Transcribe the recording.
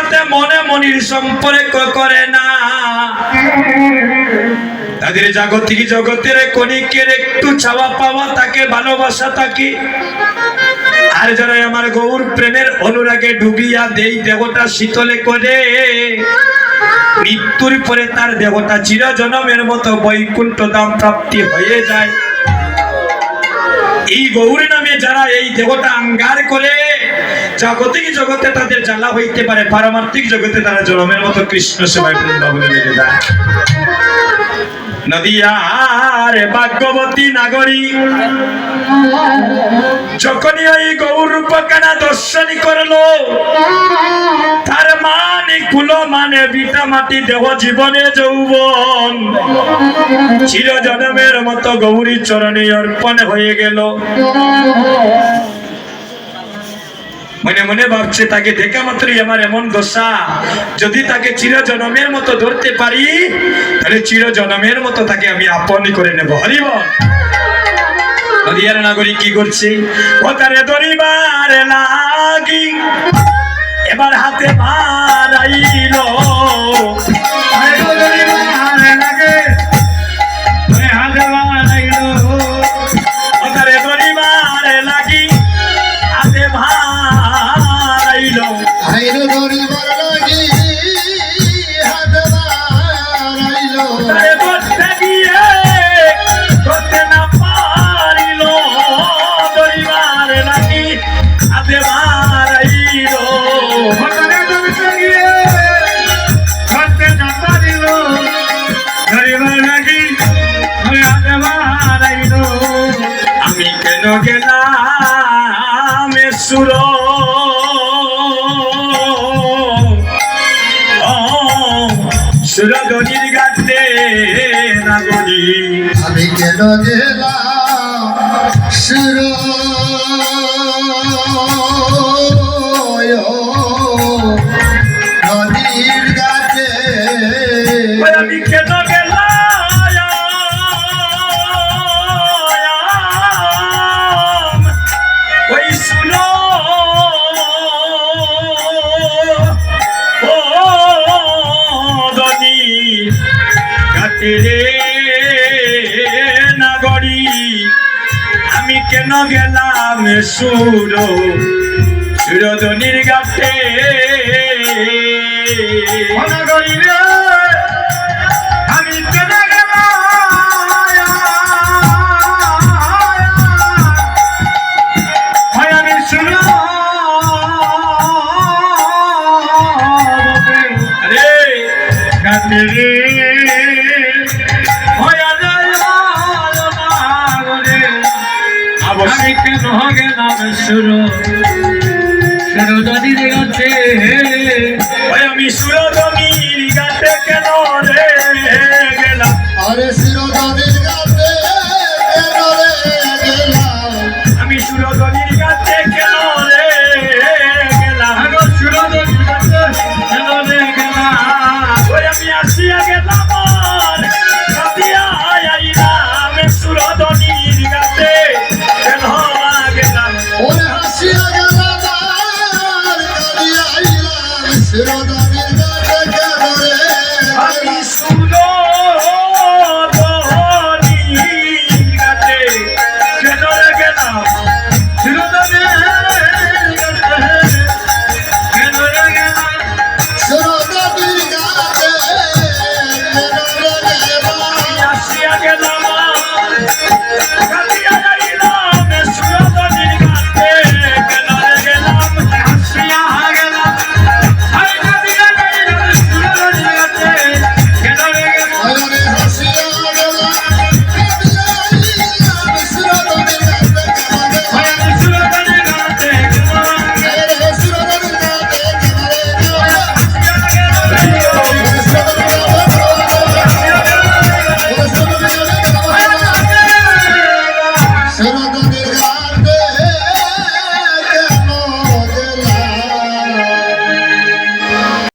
সাথে মনে মনির সম্পর্ক করে না। তাদের জাগতিক জগতের কণিকের একটু ছাওয়া পাওয়া তাকে ভালোবাসা থাকে। আর যারা আমার গৌর প্রেমের অনুরাগে ডুবিয়া দেই দেহটা শীতলে করে, মৃত্যুর পরে তার দেহটা চিরজনমের মতো বৈকুণ্ঠ ধাম প্রাপ্তি হয়ে যায়। এই গৌর নামে যারা এই দেহটা আঙ্গার করে, জাগতিক জগতে তাদের জ্বালা হইতে পারে, পারমার্থিক জগতে তারা জনমের মতো কৃষ্ণ সেবায় বৃন্দাবনে লেগে যায়। নদিয়ার ভাগ্যবতী নাগরী যখনই ওই গৌর রূপকানা দর্শন করলো, তার মানে কুলো মানে বিটা মাটি দেহ জীবনে যৌবন চিরজনমের মতো গৌরী চরণে অর্পণ হয়ে গেল। মনে মনে ভাবছে তাকে দেখা মাত্রই আমার এমন দশা, যদি তাকে চিরজনমের মতো ধরতে পারি তাহলে চিরজনমের মতো তাকে আমি আপন করে নেব। হরি বল। নদিয়ার নাগরিক কি করছে? ও তারে ধরিবার লাগি এবার হাতে মারাইল, আমি কেন গেলাম সুর সুরগনির গাতে নাগরী, আমি কেন গেলাম সুর নদীর গাতে, আমি কেন রে নাগরী, আমি কেন গেলাম সুর সুরধনির গাতে নাগরী রে, আমি কেন আমি সুর রে গাতে রে আমি কেন গেলাম সুরধনির গাছে, আমি সুরধনির গাছে কেন রে গেলাম, আরে সুরধনির গাছে কেন রে গেলাম, আমি সুরধনির গাছে কেন রে গেলাম, সুরধনির গাছে কেন রে গেলাম, আমি আসিয়া গেলাম সুরধনির গাছে কেন গেলাম, ওরে হাসিয়া গেলাম কালিয়া আইলাম সুরধনির